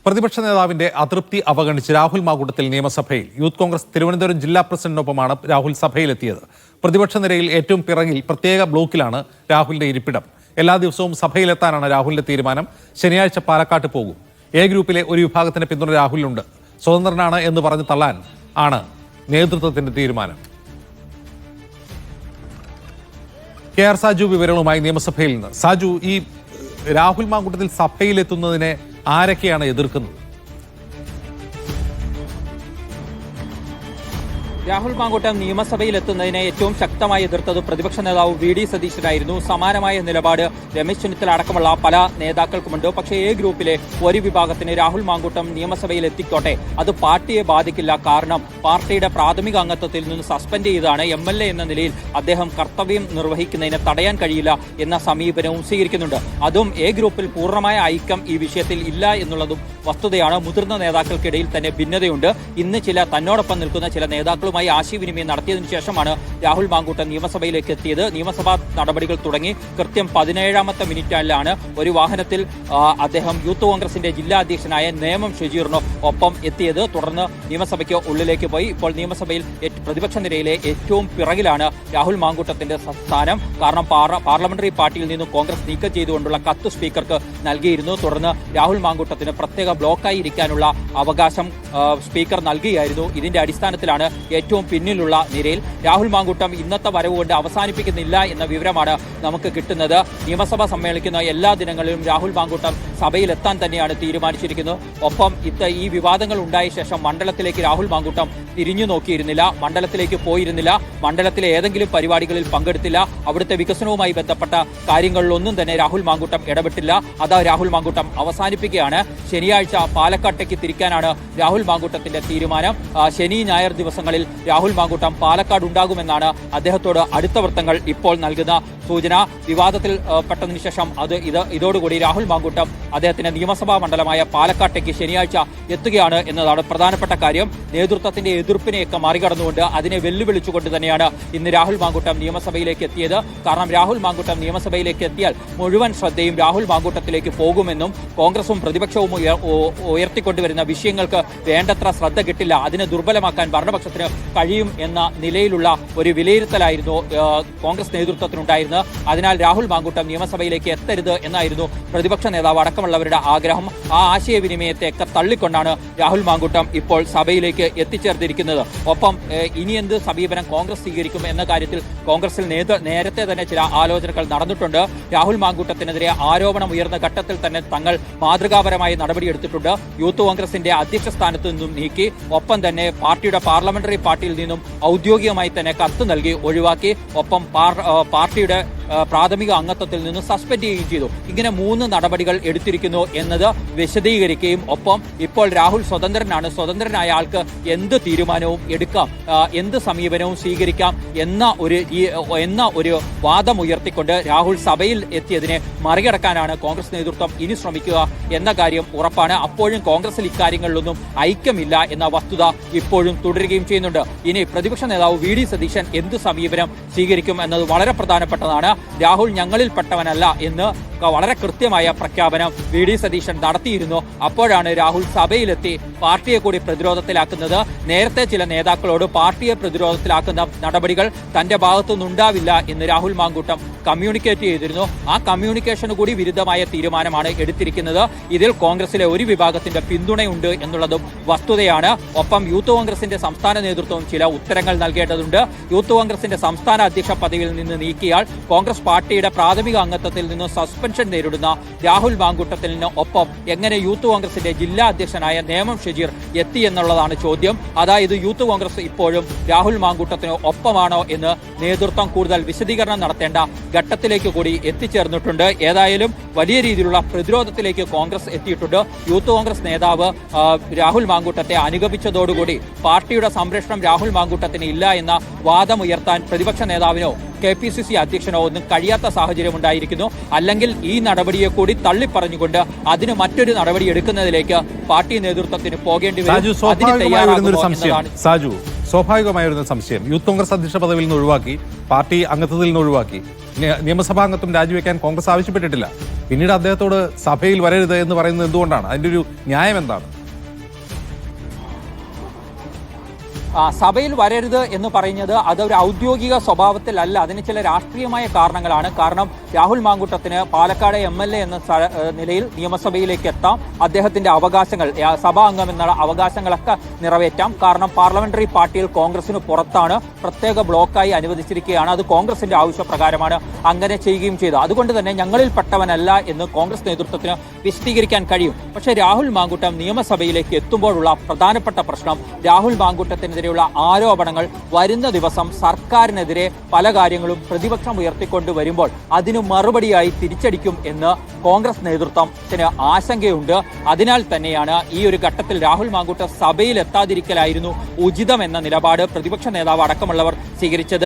പ്രതിപക്ഷ നേതാവിന്റെ അതൃപ്തി അവഗണിച്ച് രാഹുൽ മാങ്കൂട്ടത്തിൽ നിയമസഭയിൽ. യൂത്ത് കോൺഗ്രസ് തിരുവനന്തപുരം ജില്ലാ പ്രസിഡന്റിനൊപ്പമാണ് രാഹുൽ സഭയിലെത്തിയത്. പ്രതിപക്ഷ നിരയിൽ ഏറ്റവും പിറകിൽ പ്രത്യേക ബ്ലോക്കിലാണ് രാഹുലിന്റെ ഇരിപ്പിടം. എല്ലാ ദിവസവും സഭയിലെത്താനാണ് രാഹുലിന്റെ തീരുമാനം. ശനിയാഴ്ച പാലക്കാട്ട് പോകും. എ ഗ്രൂപ്പിലെ ഒരു വിഭാഗത്തിന് പിന്തുണ രാഹുലിനുണ്ട്. സ്വതന്ത്രനാണ് എന്ന് പറഞ്ഞ് തള്ളാൻ ആണ് നേതൃത്വത്തിന്റെ തീരുമാനം. കെ ആർ സാജു വിവരങ്ങളുമായി നിയമസഭയിൽ നിന്ന്. സാജു, ഈ രാഹുൽ മാങ്കൂട്ടത്തിൽ സഭയിലെത്തുന്നതിനെ ആരൊക്കെയാണ് എതിർക്കുന്നത്? രാഹുൽ മാങ്കൂട്ടം നിയമസഭയിൽ എത്തുന്നതിനെ ഏറ്റവും ശക്തമായി എതിർത്തത് പ്രതിപക്ഷ നേതാവ് വി ഡി സതീശനായിരുന്നു. സമാനമായ നിലപാട് രമേശ് ചെന്നിത്തല അടക്കമുള്ള പല നേതാക്കൾക്കുമുണ്ട്. പക്ഷേ എ ഗ്രൂപ്പിലെ ഒരു വിഭാഗത്തിന് രാഹുൽ മാങ്കൂട്ടം നിയമസഭയിൽ എത്തിക്കോട്ടെ, അത് പാർട്ടിയെ ബാധിക്കില്ല. കാരണം പാർട്ടിയുടെ പ്രാഥമിക അംഗത്വത്തിൽ നിന്ന് സസ്പെൻഡ് ചെയ്താണ്. MLA എന്ന നിലയിൽ അദ്ദേഹം കർത്തവ്യം നിർവഹിക്കുന്നതിനെ തടയാൻ കഴിയില്ല എന്ന സമീപനവും സ്വീകരിക്കുന്നുണ്ട്. അതും എ ഗ്രൂപ്പിൽ പൂർണ്ണമായ ഐക്യം ഈ വിഷയത്തിൽ ഇല്ല എന്നുള്ളതും വസ്തുതയാണ്. മുതിർന്ന നേതാക്കൾക്കിടയിൽ തന്നെ ഭിന്നതയുണ്ട്. ഇന്ന് തന്നോടൊപ്പം നിൽക്കുന്ന ചില നേതാക്കളും ആശയവിനിമയം നടത്തിയതിനു ശേഷമാണ് രാഹുൽ മാങ്കൂട്ടം നിയമസഭയിലേക്ക് എത്തിയത്. നിയമസഭാ നടപടികൾ തുടങ്ങി കൃത്യം 17ാമത്തെ മിനിറ്റിലാണ് ഒരു വാഹനത്തിൽ അദ്ദേഹം യൂത്ത് കോൺഗ്രസിന്റെ ജില്ലാ അധ്യക്ഷനായ നേമം ഷെജീറിന് ഒപ്പം എത്തിയത്. തുടർന്ന് നിയമസഭയ്ക്ക് ഉള്ളിലേക്ക് പോയി. ഇപ്പോൾ നിയമസഭയിൽ പ്രതിപക്ഷ നിരയിലെ ഏറ്റവും പിറകിലാണ് രാഹുൽ മാങ്കൂട്ടത്തിന്റെ സ്ഥാനം. കാരണം പാർലമെന്ററി പാർട്ടിയിൽ നിന്നും കോൺഗ്രസ് നീക്കം ചെയ്തുകൊണ്ടുള്ള കത്ത് സ്പീക്കർക്ക് നൽകിയിരുന്നു. തുടർന്ന് രാഹുൽ മാങ്കൂട്ടത്തിന് പ്രത്യേക ബ്ലോക്കായി ഇരിക്കാനുള്ള അവകാശം സ്പീക്കർ നൽകിയായിരുന്നു. ഇതിന്റെ അടിസ്ഥാനത്തിലാണ് ഏറ്റവും പിന്നിലുള്ള നിരയിൽ രാഹുൽ മാങ്കൂട്ടം ഇന്നത്തെ വരവ് കൊണ്ട് അവസാനിപ്പിക്കുന്നില്ല എന്ന വിവരമാണ് നമുക്ക് കിട്ടുന്നത്. നിയമസഭ സമ്മേളിക്കുന്ന എല്ലാ ദിനങ്ങളിലും രാഹുൽ മാങ്കൂട്ടം സഭയിലെത്താൻ തന്നെയാണ് തീരുമാനിച്ചിരിക്കുന്നത്. ഒപ്പം ഈ വിവാദങ്ങൾ ഉണ്ടായ ശേഷം മണ്ഡലത്തിലേക്ക് രാഹുൽ മാങ്കൂട്ടം തിരിഞ്ഞു നോക്കിയിരുന്നില്ല, മണ്ഡലത്തിലേക്ക് പോയിരുന്നില്ല, മണ്ഡലത്തിലെ ഏതെങ്കിലും പരിപാടികളിൽ പങ്കെടുത്തില്ല. അവിടുത്തെ വികസനവുമായി ബന്ധപ്പെട്ട കാര്യങ്ങളിലൊന്നും തന്നെ രാഹുൽ മാങ്കൂട്ടം ഇടപെട്ടില്ല. അത് രാഹുൽ മാങ്കൂട്ടം അവസാനിപ്പിക്കുകയാണ്. ശനിയാഴ്ച പാലക്കാട്ടേക്ക് തിരിക്കാനാണ് രാഹുൽ മാങ്കൂട്ടത്തിന്റെ തീരുമാനം. ശനി ഞായർ ദിവസങ്ങളിൽ രാഹുൽ മാങ്കൂട്ടം പാലക്കാട് ഉണ്ടാകുമെന്നാണ് അദ്ദേഹത്തോട് അടുത്ത വൃത്തങ്ങൾ ഇപ്പോൾ നൽകുന്ന സൂചന. വിവാദത്തിൽ പെട്ടതിനു ശേഷം ഇതോടുകൂടി രാഹുൽ മാങ്കൂട്ടം അദ്ദേഹത്തിന്റെ നിയമസഭാ മണ്ഡലമായ പാലക്കാട്ടേക്ക് ശനിയാഴ്ച എത്തുകയാണ് എന്നതാണ് പ്രധാനപ്പെട്ട കാര്യം. നേതൃത്വത്തിന്റെ എതിർപ്പിനെയൊക്കെ മറികടന്നുകൊണ്ട് അതിനെ വെല്ലുവിളിച്ചുകൊണ്ട് തന്നെയാണ് ഇന്ന് രാഹുൽ മാങ്കൂട്ടം നിയമസഭയിലേക്ക് എത്തിയത്. കാരണം രാഹുൽ മാങ്കൂട്ടം നിയമസഭയിലേക്ക് എത്തിയാൽ മുഴുവൻ ശ്രദ്ധയും രാഹുൽ മാങ്കൂട്ടത്തിലേക്ക് പോകുമെന്നും കോൺഗ്രസും പ്രതിപക്ഷവും ഉയർത്തിക്കൊണ്ടുവരുന്ന വിഷയങ്ങൾക്ക് വേണ്ടത്ര ശ്രദ്ധ കിട്ടില്ല, അതിനെ ദുർബലമാക്കാൻ ഭരണപക്ഷത്തിന് കഴിയും എന്ന നിലയിലുള്ള ഒരു വിലയിരുത്തലായിരുന്നു കോൺഗ്രസ് നേതൃത്വത്തിനുണ്ടായിരുന്നത്. അതിനാൽ രാഹുൽ മാങ്കൂട്ടം നിയമസഭയിലേക്ക് എത്തരുത് എന്നായിരുന്നു പ്രതിപക്ഷ നേതാവ് അടക്കമുള്ളവരുടെ ആഗ്രഹം. ആ ആശയവിനിമയത്തെയൊക്കെ തള്ളിക്കൊണ്ടാണ് രാഹുൽ മാങ്കൂട്ടം ഇപ്പോൾ സഭയിലേക്ക് എത്തിച്ചേർന്നിരിക്കുന്നത്. ഒപ്പം ഇനി എന്ത് സമീപനം കോൺഗ്രസ് സ്വീകരിക്കും എന്ന കാര്യത്തിൽ കോൺഗ്രസിൽ നേരത്തെ തന്നെ ചില ആലോചനകൾ നടന്നിട്ടുണ്ട്. രാഹുൽ മാങ്കൂട്ടത്തിനെതിരെ ആരോപണം ഉയർന്ന ഘട്ടത്തിൽ തന്നെ തങ്ങൾ മാതൃകാപരമായ നടപടിയെടുത്തിട്ടുണ്ട്. യൂത്ത് കോൺഗ്രസിന്റെ അധ്യക്ഷ സ്ഥാനത്ത് നിന്നും നീക്കി, ഒപ്പം തന്നെ പാർട്ടിയുടെ പാർലമെന്ററി പാർട്ടിയിൽ നിന്നും ഔദ്യോഗികമായി തന്നെ കത്ത് നൽകി ഒഴിവാക്കി, ഒപ്പം പാർട്ടിയുടെ പ്രാഥമിക അംഗത്വത്തിൽ നിന്ന് സസ്പെൻഡ് ചെയ്യുകയും ചെയ്തു. ഇങ്ങനെ 3 നടപടികൾ എടുത്തിരിക്കുന്നു എന്നത് വിശദീകരിക്കുകയും ഒപ്പം ഇപ്പോൾ രാഹുൽ സ്വതന്ത്രനാണ്, സ്വതന്ത്രനായ ആൾക്ക് എന്ത് തീരുമാനവും എടുക്കാം, എന്ത് സമീപനവും സ്വീകരിക്കാം എന്ന ഒരു വാദം ഉയർത്തിക്കൊണ്ട് രാഹുൽ സഭയിൽ എത്തിയതിനെ മറികടക്കാനാണ് കോൺഗ്രസ് നേതൃത്വം ഇനി ശ്രമിക്കുക എന്ന കാര്യം ഉറപ്പാണ്. അപ്പോഴും കോൺഗ്രസിൽ ഇക്കാര്യങ്ങളിലൊന്നും ഐക്യമില്ല എന്ന വസ്തുത ഇപ്പോഴും തുടരുകയും ചെയ്യുന്നുണ്ട്. ഇനി പ്രതിപക്ഷ നേതാവ് വി ഡി സതീശൻ എന്ത് സമീപനം സ്വീകരിക്കും എന്നത് വളരെ പ്രധാനപ്പെട്ടതാണ്. രാഹുൽ ഞങ്ങളിൽപ്പെട്ടവനല്ല എന്ന് വളരെ കൃത്യമായ പ്രഖ്യാപനം വി ഡി സതീശൻ നടത്തിയിരുന്നു. അപ്പോഴാണ് രാഹുൽ സഭയിലെത്തി പാർട്ടിയെ കൂടി പ്രതിരോധത്തിലാക്കുന്നത്. നേരത്തെ ചില നേതാക്കളോട് പാർട്ടിയെ പ്രതിരോധത്തിലാക്കുന്ന നടപടികൾ തന്റെ ഭാഗത്തുനിന്നുണ്ടാവില്ല എന്ന് രാഹുൽ മാങ്കൂട്ടം കമ്മ്യൂണിക്കേറ്റ് ചെയ്തിരുന്നു. ആ കമ്മ്യൂണിക്കേഷന് കൂടി വിരുദ്ധമായ തീരുമാനമാണ് എടുത്തിരിക്കുന്നത്. ഇതിൽ കോൺഗ്രസിലെ ഒരു വിഭാഗത്തിന്റെ പിന്തുണയുണ്ട് എന്നുള്ളതും വസ്തുതയാണ്. ഒപ്പം യൂത്ത് കോൺഗ്രസിന്റെ സംസ്ഥാന നേതൃത്വവും ചില ഉത്തരങ്ങൾ നൽകേണ്ടതുണ്ട്. യൂത്ത് കോൺഗ്രസിന്റെ സംസ്ഥാന അധ്യക്ഷ പദവിയിൽ നിന്ന് നീക്കിയാൽ കോൺഗ്രസ് പാർട്ടിയുടെ പ്രാഥമിക അംഗത്വത്തിൽ നിന്ന് സസ്പെൻഷൻ നേരിടുന്ന രാഹുൽ മാങ്കൂട്ടത്തിന് ഒപ്പം എങ്ങനെ യൂത്ത് കോൺഗ്രസിന്റെ ജില്ലാ അധ്യക്ഷനായ നേമം ഷെജീർ എത്തി എന്നുള്ളതാണ് ചോദ്യം. അതായത് യൂത്ത് കോൺഗ്രസ് ഇപ്പോഴും രാഹുൽ മാങ്കൂട്ടത്തിന് ഒപ്പമാണോ എന്ന് നേതൃത്വം കൂടുതൽ വിശദീകരണം നടത്തേണ്ട ഘട്ടത്തിലേക്ക് കൂടി എത്തിച്ചേർന്നിട്ടുണ്ട്. ഏതായാലും വലിയ രീതിയിലുള്ള പ്രതിരോധത്തിലേക്ക് കോൺഗ്രസ് എത്തിയിട്ടുണ്ട്. യൂത്ത് കോൺഗ്രസ് നേതാവ് രാഹുൽ മാങ്കൂട്ടത്തെ അനുഗമിച്ചതോടുകൂടി പാർട്ടിയുടെ സംരക്ഷണം രാഹുൽ മാങ്കൂട്ടത്തിന് ഇല്ല എന്ന വാദമുയർത്താൻ പ്രതിപക്ഷ നേതാവിനോ KPCC അധ്യക്ഷനോ ഒന്നും കഴിയാത്ത സാഹചര്യം ഉണ്ടായിരിക്കുന്നു. അല്ലെങ്കിൽ ഈ നടപടിയെ കൂടി തള്ളിപ്പറഞ്ഞുകൊണ്ട് അതിന് മറ്റൊരു നടപടി എടുക്കുന്നതിലേക്ക് പാർട്ടി നേതൃത്വത്തിന് പോകേണ്ടി വരും. സ്വാഭാവികമായിരുന്ന സംശയം, യൂത്ത് കോൺഗ്രസ് അധ്യക്ഷ പദവിയിൽ നിന്ന് ഒഴിവാക്കി, പാർട്ടി അംഗത്വത്തിൽ നിന്ന് ഒഴിവാക്കി, നിയമസഭാ അംഗത്വം രാജിവെക്കാൻ കോൺഗ്രസ് ആവശ്യപ്പെട്ടിട്ടില്ല. പിന്നീട് അദ്ദേഹത്തോട് സഭയിൽ വരരുത് എന്ന് പറയുന്നത് എന്തുകൊണ്ടാണ്? അതിൻ്റെ ഒരു ന്യായം എന്താണ്? സഭയിൽ വരരുത് എന്ന് പറയുന്നത് അതൊരു ഔദ്യോഗിക സ്വഭാവത്തിലല്ല, അതിന് ചില രാഷ്ട്രീയമായ കാരണങ്ങളാണ്. കാരണം രാഹുൽ മാങ്കൂട്ടത്തിന് പാലക്കാട് MLA എന്ന നിലയിൽ നിയമസഭയിലേക്ക് എത്താം, അദ്ദേഹത്തിന്റെ അവകാശങ്ങൾ, സഭാ അംഗം എന്നുള്ള അവകാശങ്ങളൊക്കെ നിറവേറ്റാം. കാരണം പാർലമെന്ററി പാർട്ടിയിൽ കോൺഗ്രസിന് പുറത്താണ്, പ്രത്യേക ബ്ലോക്കായി അനുവദിച്ചിരിക്കുകയാണ്. അത് കോൺഗ്രസിന്റെ ആവശ്യപ്രകാരമാണ് അങ്ങനെ ചെയ്യുകയും ചെയ്തത്. അതുകൊണ്ട് തന്നെ ഞങ്ങളിൽ പെട്ടവനല്ല എന്ന് കോൺഗ്രസ് നേതൃത്വത്തിന് വിശദീകരിക്കാൻ കഴിയും. പക്ഷേ രാഹുൽ മാങ്കൂട്ടം നിയമസഭയിലേക്ക് എത്തുമ്പോഴുള്ള പ്രധാനപ്പെട്ട പ്രശ്നം, രാഹുൽ മാങ്കൂട്ടത്തിന് ആരോപണങ്ങൾ വരുന്ന ദിവസം സർക്കാരിനെതിരെ പല കാര്യങ്ങളും പ്രതിപക്ഷം ഉയർത്തിക്കൊണ്ട് വരുമ്പോൾ അതിനു മറുപടിയായി തിരിച്ചടിക്കും എന്ന് കോൺഗ്രസ് നേതൃത്വത്തിന് ആശങ്കയുണ്ട്. അതിനാൽ തന്നെയാണ് ഈ ഒരു ഘട്ടത്തിൽ രാഹുൽ മാങ്കൂട്ടം സഭയിൽ എത്താതിരിക്കലായിരുന്നു ഉചിതമെന്ന നിലപാട് പ്രതിപക്ഷ നേതാവ് അടക്കമുള്ളവർ സ്വീകരിച്ചത്.